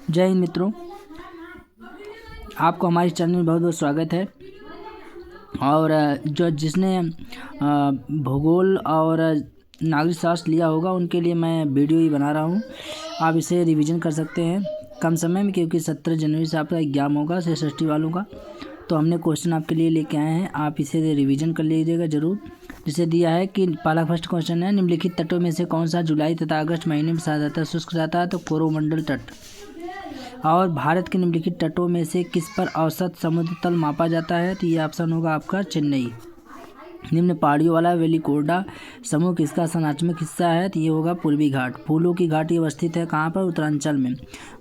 जय हिंद मित्रों, आपको हमारे चैनल में बहुत बहुत स्वागत है। और जिसने भूगोल और नागरिक शास्त्र लिया होगा उनके लिए मैं वीडियो ही बना रहा हूँ। आप इसे रिवीजन कर सकते हैं कम समय में, क्योंकि 17 जनवरी से आपका एग्जाम होगा SST वालों का। तो हमने क्वेश्चन आपके लिए लेके आए हैं, आप इसे रिवीजन कर लीजिएगा ज़रूर। जिसे दिया है कि पहला फर्स्ट क्वेश्चन है, निम्नलिखित तटों में से कौन सा जुलाई तथा अगस्त महीने में ज़्यादातर शुष्क रहता है? तो कोरोमंडल तट। और भारत के निम्नलिखित तटों में से किस पर औसत समुद्र तल मापा जाता है? तो ये ऑप्शन होगा आपका चेन्नई। निम्न पहाड़ियों वाला वेलिकोडा समूह किसका संरचनात्मक हिस्सा है? तो ये होगा पूर्वी घाट। फूलों की घाटी अवस्थित है कहाँ पर? उत्तरांचल में।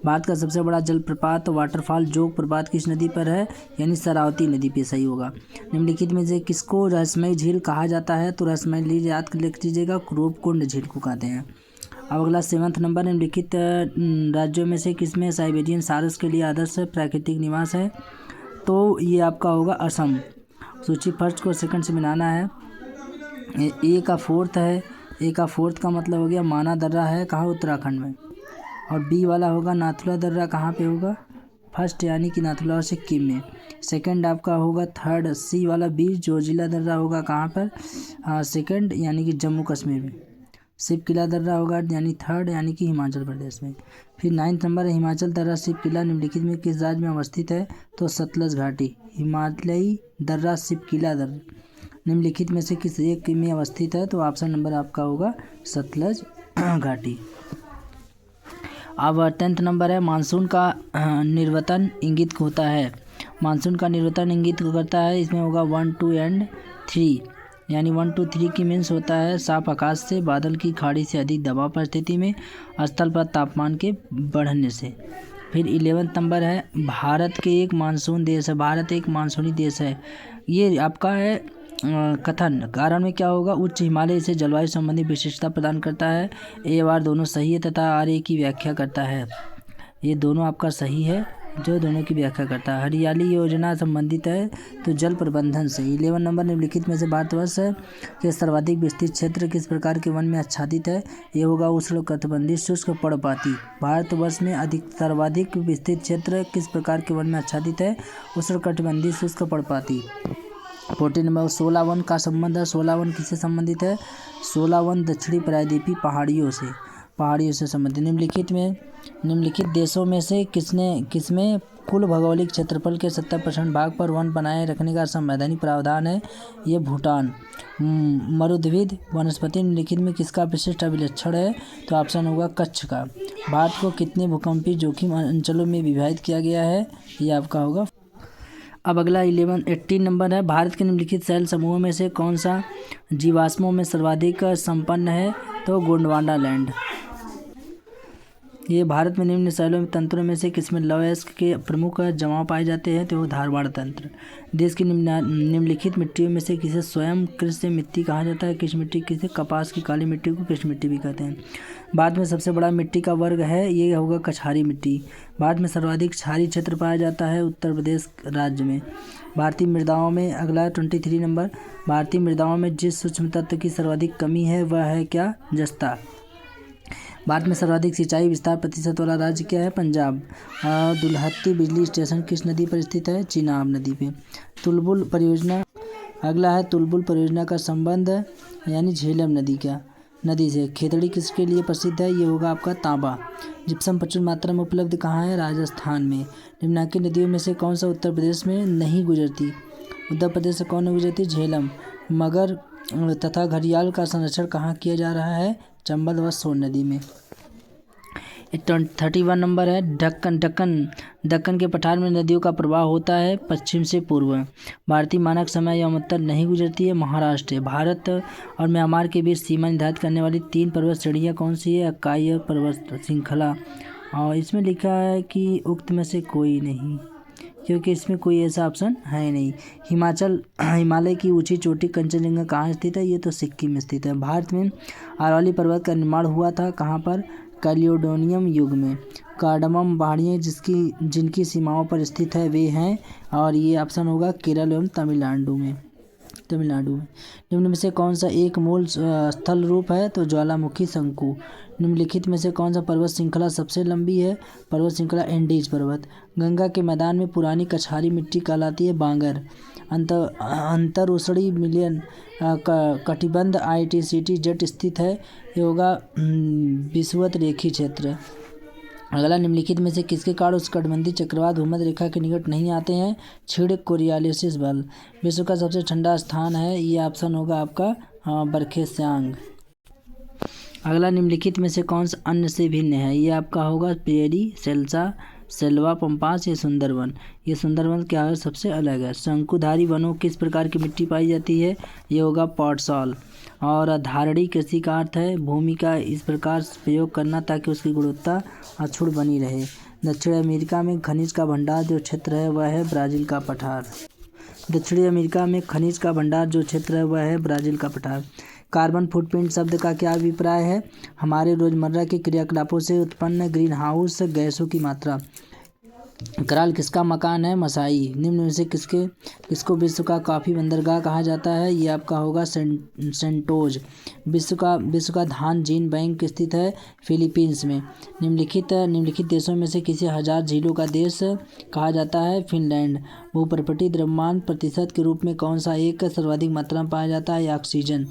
भारत का सबसे बड़ा जलप्रपात वाटरफॉल जोग प्रपात किस नदी पर है? यानी शरावती नदी पे, सही होगा। निम्नलिखित में से किसको रहस्यमयी झील कहा जाता है? तो रहस्यमयी झील याद कर लिख लीजिएगा, रूपकुंड झील को कहते हैं। अब अगला 7वां नंबर, निम्नलिखित राज्यों में से किसमें साइबेरियन सारस के लिए आदर्श प्राकृतिक निवास है? तो ये आपका होगा असम। सूची फर्स्ट को सेकंड से मिलाना है। ए का फोर्थ है, ए का फोर्थ का मतलब हो गया माना दर्रा है कहाँ? उत्तराखंड में। और बी वाला होगा नाथुला दर्रा कहाँ पे होगा? फर्स्ट यानी कि नाथुला और सिक्किम में। सेकंड आपका होगा थर्ड सी वाला बी जोजिला दर्रा होगा कहाँ पर? सेकंड यानी कि जम्मू कश्मीर में। शिव किला दर्रा होगा यानी थर्ड यानी कि हिमाचल प्रदेश में। फिर 9वां नंबर है हिमाचल दर्रा शिव किला निम्नलिखित में किस राज्य में अवस्थित है? तो सतलज घाटी। हिमालयी दर्रा शिव किला दर्रा निम्नलिखित में से किस एक में अवस्थित है? तो ऑप्शन नंबर आपका होगा सतलज घाटी। अब 10वां नंबर है मानसून का निर्वतन इंगित होता है। मानसून का निर्वतन इंगित करता है, इसमें होगा 1, 2 एंड 3 यानी 1, 2, 3 की मीन्स होता है साफ आकाश से, बादल की खाड़ी से अधिक दबाव परिस्थिति में, स्थल पर तापमान के बढ़ने से। फिर 11वां नंबर है भारत के एक मानसून देश है। भारत एक मानसूनी देश है, ये आपका है कथन कारण में क्या होगा? उच्च हिमालय से जलवायु संबंधी विशेषता प्रदान करता है। ए बार दोनों सही है तथा आर ए की व्याख्या करता है। ये दोनों आपका सही है, जो दोनों की व्याख्या करता है। हरियाली योजना संबंधित है तो जल प्रबंधन से। 11 नंबर निम्नलिखित में से भारतवर्ष के सर्वाधिक विस्तृत क्षेत्र किस प्रकार के वन में आच्छादित है? ये होगा उष्णकटिबंधीय शुष्क पर्णपाती। भारतवर्ष में सर्वाधिक विस्तृत क्षेत्र किस प्रकार के वन में आच्छादित है? उष्णकटिबंधीय शुष्क पर्णपाती। 14 नंबर 16 वन का संबंध है। 16 वन किससे संबंधित है? 16 वन दक्षिणी प्रायद्वीपीय पहाड़ियों से संबंधित। निम्नलिखित देशों में से किसमें कुल भौगोलिक क्षेत्रफल के 70% भाग पर वन बनाए रखने का संवैधानिक प्रावधान है? ये भूटान। मरुद्भिद वनस्पति निम्नलिखित में किसका विशिष्ट अभिलक्षण है? तो ऑप्शन होगा कच्छ का। भारत को कितने भूकंपीय जोखिम अंचलों में विभाजित किया गया है? ये आपका होगा। अब अगला 18 नंबर है भारत के निम्नलिखित शैल समूहों में से कौन सा जीवाश्मों में सर्वाधिक संपन्न है? तो गोंडवाना लैंड। ये भारत में निम्न शैलों तंत्रों में से किसमें लौह अयस्क के प्रमुख जमाव पाए जाते हैं? तो वो धारवाड़ तंत्र। देश की निम्नलिखित मिट्टियों में से किसे स्वयं कृषि मिट्टी कहा जाता है? किस मिट्टी किसे? कपास की काली मिट्टी को कृषि मिट्टी भी कहते हैं। भारत में सबसे बड़ा मिट्टी का वर्ग है, ये होगा कछारी मिट्टी। भारत में सर्वाधिक क्षारीय क्षेत्र पाया जाता है उत्तर प्रदेश राज्य में। भारतीय मृदाओं में अगला 23 नंबर, भारतीय मृदाओं में जिस सूक्ष्म तत्व की सर्वाधिक कमी है वह है क्या? जस्ता। भारत में सर्वाधिक सिंचाई विस्तार प्रतिशत वाला राज्य क्या है? पंजाब। दुलहत्ती बिजली स्टेशन किस नदी पर स्थित है? चिनाब नदी पे। तुलबुल परियोजना अगला है, तुलबुल परियोजना का संबंध यानी झेलम नदी से। खेतड़ी किसके लिए प्रसिद्ध है? ये होगा आपका तांबा। जिप्सम प्रचुर मात्रा में उपलब्ध कहाँ है? राजस्थान में। निम्नलिखित नदियों में से कौन सा उत्तर प्रदेश में नहीं गुजरती? उत्तर प्रदेश से कौन नहीं गुजरती? झेलम। मगर तथा घड़ियाल का संरक्षण कहाँ किया जा रहा है? चंबल व सोन नदी में। 31 नंबर है दक्कन के पठार में नदियों का प्रवाह होता है पश्चिम से पूर्व। भारतीय मानक समय एवं उत्तर नहीं गुजरती है महाराष्ट्र। भारत और म्यांमार के बीच सीमा निर्धारित करने वाली 3 पर्वत श्रेणियाँ कौन सी है? अक्काई पर्वत श्रृंखला। और इसमें लिखा है कि उक्त में से कोई नहीं, क्योंकि इसमें कोई ऐसा ऑप्शन है नहीं। हिमालय की ऊंची चोटी कंचनजंगा कहाँ स्थित है? ये तो सिक्किम में स्थित है। भारत में अरावली पर्वत का निर्माण हुआ था कहाँ पर? कैलिडोनियन युग में। कार्डमम पहाड़ियाँ जिनकी सीमाओं पर स्थित है वे हैं, और ये ऑप्शन होगा केरल एवं तमिलनाडु में। तमिलनाडु में। निम्न में से कौन सा एक मूल स्थल रूप है? तो ज्वालामुखी शंकु। निम्नलिखित में से कौन सा पर्वत श्रृंखला सबसे लंबी है? पर्वत श्रृंखला एंडीज पर्वत। गंगा के मैदान में पुरानी कछारी मिट्टी कहलाती है बांगर। अंतर उष्णीय मिलियन कटिबंध ITCT जेट स्थित है? ये होगा विषुवत रेखी क्षेत्र। अगला, निम्नलिखित में से किसके कारण उष्णकटिबंधीय चक्रवात भूमध्य रेखा के निकट नहीं आते हैं? क्षीण कोरियालिस बल। विश्व का सबसे ठंडा स्थान है? ये ऑप्शन होगा आपका बरखेस्यांग। अगला, निम्नलिखित में से कौन सा अन्य से भिन्न है? ये आपका होगा पेरी, सेल्सा, सेल्वा पंपास, ये सुंदरवन। ये सुंदरवन क्या है? सबसे अलग है। शंकुधारी वनों किस प्रकार की मिट्टी पाई जाती है? ये होगा पॉटसॉल। और धारणी कृषि का अर्थ है भूमि का इस प्रकार प्रयोग करना ताकि उसकी गुणवत्ता अक्षुण्ण बनी रहे। दक्षिण अमेरिका में खनिज का भंडार जो क्षेत्र है वह है ब्राज़ील का पठार। दक्षिणी अमेरिका में खनिज का भंडार जो क्षेत्र है वह है ब्राज़ील का पठार। कार्बन फुटप्रिंट शब्द का क्या अभिप्राय है? हमारे रोजमर्रा के क्रियाकलापों से उत्पन्न ग्रीन हाउस गैसों की मात्रा। कराल किसका मकान है? मसाई। निम्न में से किसको विश्व का कॉफी बंदरगाह कहा जाता है? ये आपका होगा सेंटोज। विश्व का धान जीन बैंक स्थित है? फिलीपींस में। निम्नलिखित देशों में से किसे 1000 झीलों का देश कहा जाता है? फिनलैंड। भूपर्वतीय द्रव्यमान प्रतिशत के रूप में कौन सा एक सर्वाधिक मात्रा में पाया जाता है? ऑक्सीजन।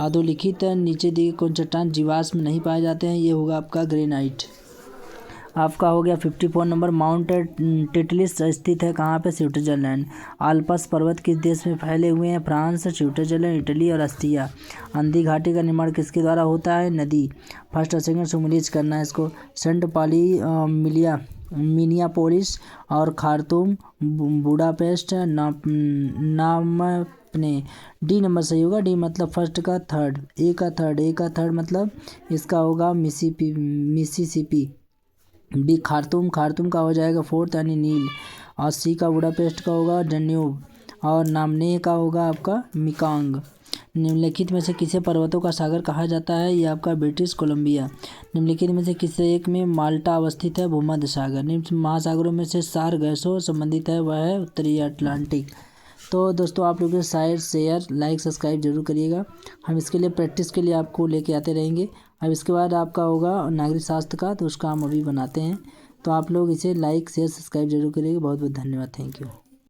अधोलिखित नीचे दिए कौन चट्टान जीवाश्म नहीं पाए जाते हैं? ये होगा आपका ग्रेनाइट। आपका हो गया 54 नंबर। माउंट टिटलिस स्थित है कहाँ पे? स्विट्जरलैंड। आल्प्स पर्वत किस देश में फैले हुए हैं? फ्रांस, स्विट्जरलैंड, इटली और ऑस्ट्रिया। अंधी घाटी का निर्माण किसके द्वारा होता है? नदी। फर्स्ट और सेकंड सुमरीज करना है इसको। सेंट पाली, मिनियापोलिस और खार्तूम, बुडापेस्ट, नामपने। डी नंबर सही होगा। डी मतलब फर्स्ट का थर्ड, ए का थर्ड मतलब इसका होगा मिसिसिपी। बी खार्तूम का हो जाएगा फोर्थ यानी नील। और सी का बुडापेस्ट का होगा डन्यूब। और नामने का होगा आपका मिकांग। निम्नलिखित में से किसे पर्वतों का सागर कहा जाता है? ये आपका ब्रिटिश कोलंबिया। निम्नलिखित में से किसे एक में माल्टा अवस्थित है? भूमध्य सागर। निम्न महासागरों में से सार गैसों संबंधित है वह है उत्तरी अटलांटिक। तो दोस्तों आप लोग शायद शेयर लाइक सब्सक्राइब जरूर करिएगा। हम इसके लिए प्रैक्टिस के लिए आपको लेके आते रहेंगे। अब इसके बाद आपका होगा नागरिक शास्त्र का, तो उसका हम अभी बनाते हैं। तो आप लोग इसे लाइक शेयर सब्सक्राइब जरूर करिएगा। बहुत बहुत धन्यवाद। Thank you.